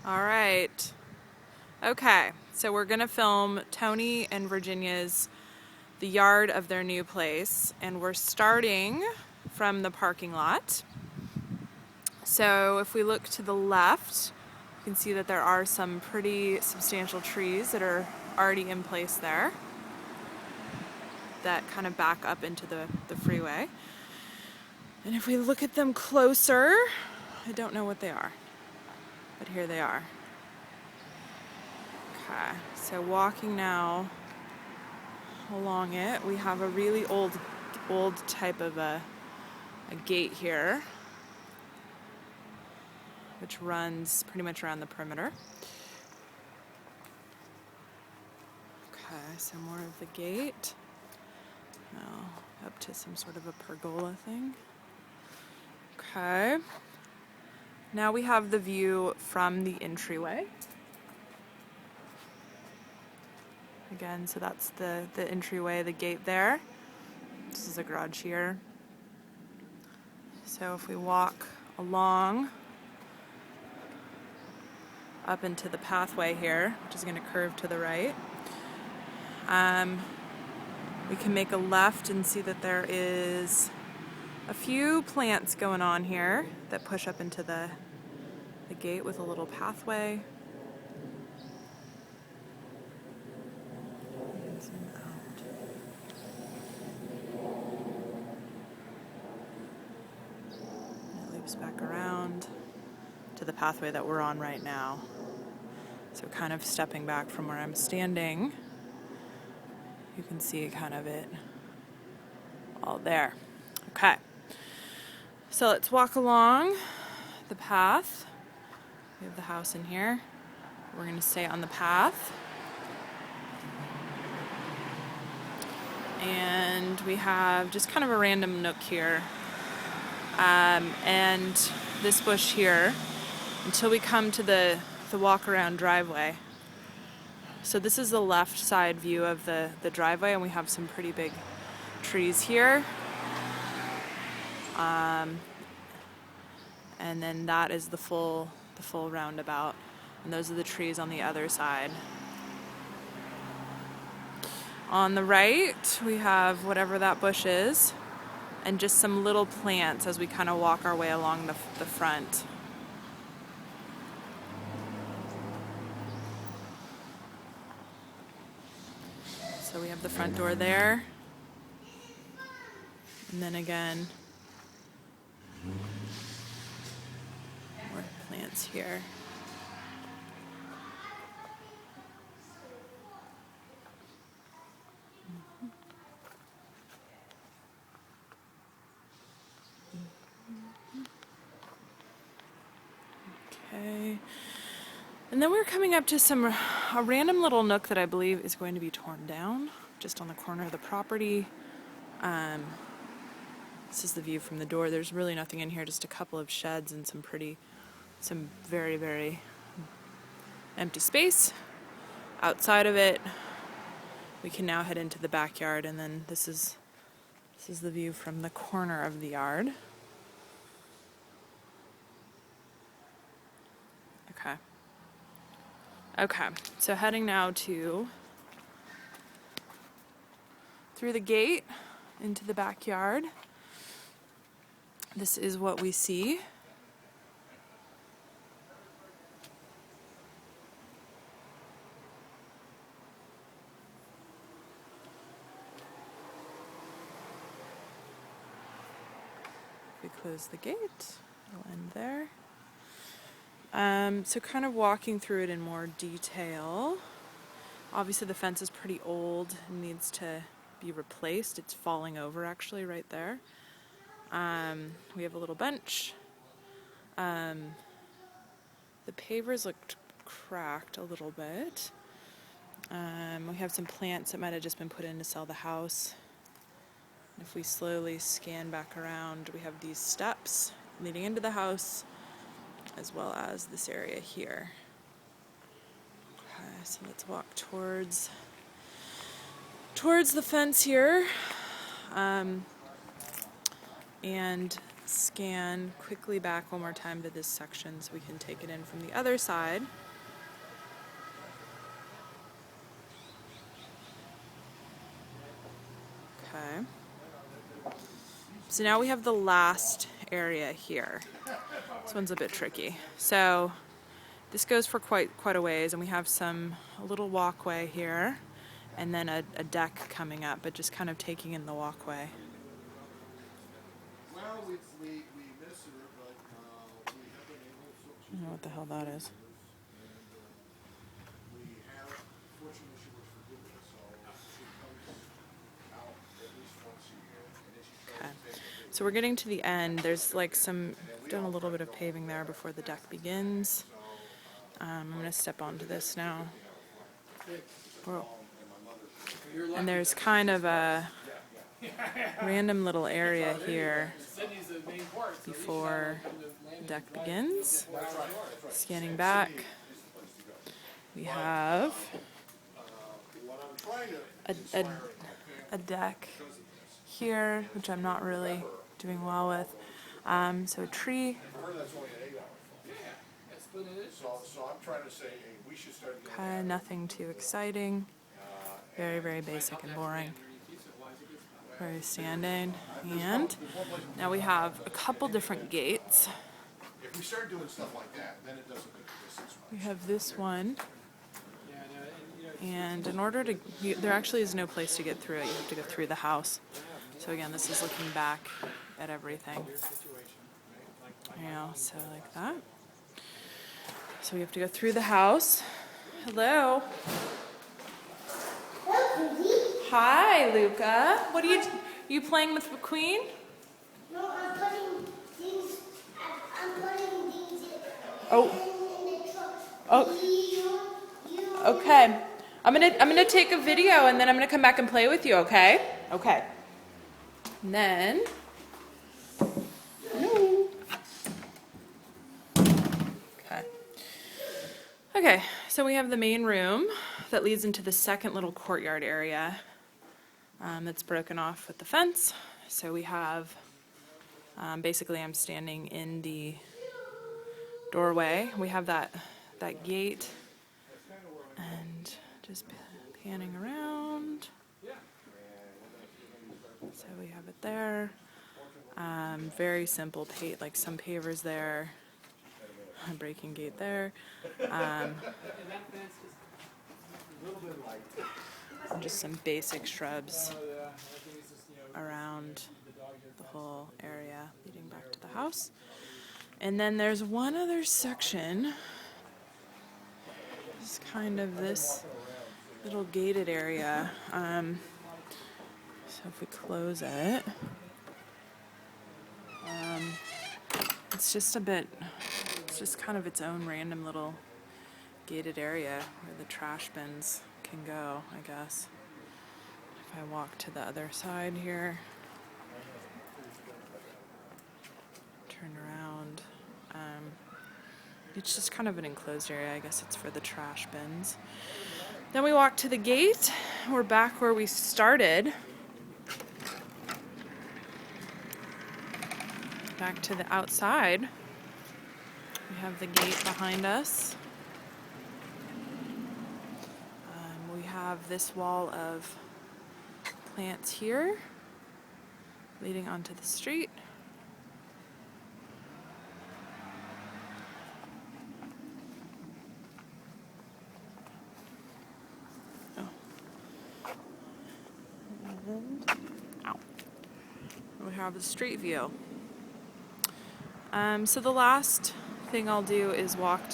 All right. Okay, so we're gonna film Tony and Virginia's the yard of their new place, and we're starting from the parking lot. So if we look to the left, you can see that there are some pretty substantial trees that are already in place there that kind of back up into the freeway. And if we look at them closer, I don't know what they are, but here they are. Okay, so walking now along it, we have a really old type of a gate here, which runs pretty much around the perimeter. Okay, so more of the gate. Now up to some sort of a pergola thing. Okay. Now we have the view from the entryway. Again, so that's the entryway, the gate there. This is a garage here. So if we walk along up into the pathway here, which is going to curve to the right, we can make a left and see that there is a few plants going on here that push up into the gate with a little pathway. Zoom out. And it loops back around to the pathway that we're on right now. So kind of stepping back from where I'm standing, you can see kind of it all there. Okay. So let's walk along the path. We have the house in here. We're going to stay on the path. And we have just kind of a random nook here. And this bush here until we come to the walk around driveway. So this is the left side view of the driveway, and we have some pretty big trees here. And then that is the full roundabout, and those are the trees on the other side. On the right, we have whatever that bush is, and just some little plants as we kind of walk our way along the front. So we have the front door there, and then again, more plants here. Okay, and then we're coming up to a random little nook that I believe is going to be torn down, just on the corner of the property. This is the view from the door. There's really nothing in here, just a couple of sheds and some very, very empty space. Outside of it, we can now head into the backyard, and then this is the view from the corner of the yard. Okay, so heading now through the gate into the backyard. This is what we see. If we close the gate, it'll end there. So kind of walking through it in more detail. Obviously the fence is pretty old and needs to be replaced. It's falling over actually right there. We have a little bench. The pavers looked cracked a little bit. We have some plants that might have just been put in to sell the house. And if we slowly scan back around, we have these steps leading into the house, as well as this area here. Okay, so let's walk towards the fence here. And scan quickly back one more time to this section so we can take it in from the other side. Okay. So now we have the last area here. This one's a bit tricky. So this goes for quite a ways, and we have a little walkway here, and then a deck coming up, but just kind of taking in the walkway. Well, we miss her, but we have been able to. I don't know what the hell that is. We have, fortunately, she was forgiven, so she comes out at least once a year, and then she tries to take it. So we're getting to the end. There's like done a little bit of paving there before the deck begins. I'm going to step onto this now. Whoa. And there's kind of a random little area here before the deck begins. Scanning back, we have a deck here, which I'm not really doing well with. So a tree. So I'm trying to say, hey, we should start. Okay, nothing too exciting. Very, very basic and boring. Very standing. And now we have a couple different gates. If we start doing stuff like that, then it doesn't make a distance. We have this one. And in order to, there actually is no place to get through it. You have to go through the house. So again, this is looking back at everything. So like that. So we have to go through the house. Hello. Hi, Luca. What are you playing with McQueen? No, I'm putting things. I'm putting things in the truck. Oh. Okay. I'm gonna take a video and then I'm gonna come back and play with you. Okay. Okay. And then. Okay, so we have the main room that leads into the second little courtyard area that's broken off with the fence. So we have, basically I'm standing in the doorway. We have that gate and just panning around. So we have it there. Very simple, like some pavers there. A breaking gate there. And just some basic shrubs around the whole area leading back to the house. And then there's one other section. It's kind of this little gated area. So if we close it, it's just kind of its own random little gated area where the trash bins can go, I guess. If I walk to the other side here, turn around, it's just kind of an enclosed area. I guess it's for the trash bins. Then we walk to the gate. We're back where we started. Back to the outside. We have the gate behind us. We have this wall of plants here leading onto the street. We have the street view. So the last thing I'll do is walk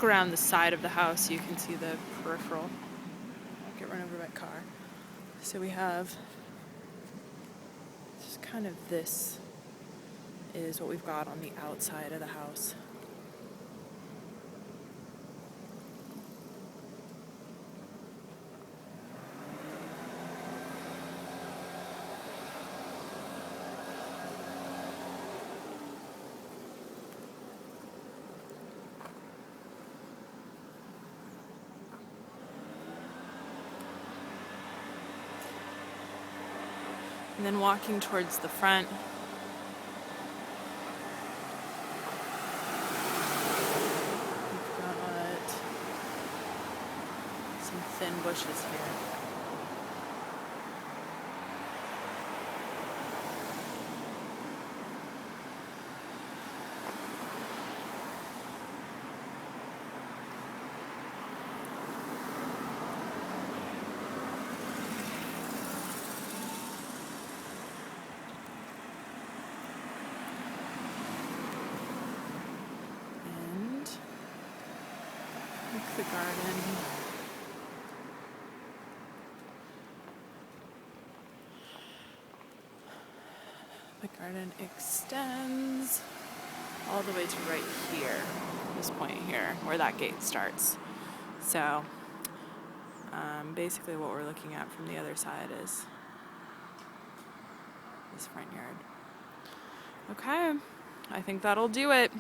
around the side of the house so you can see the peripheral. I'll get run over by a car. So we have just kind of this is what we've got on the outside of the house. And then walking towards the front, some thin bushes here. The garden. The garden extends all the way to right here, this point here, where that gate starts. So basically what we're looking at from the other side is this front yard. Okay, I think that'll do it.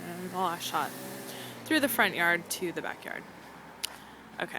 And the last shot through the front yard to the backyard. Okay.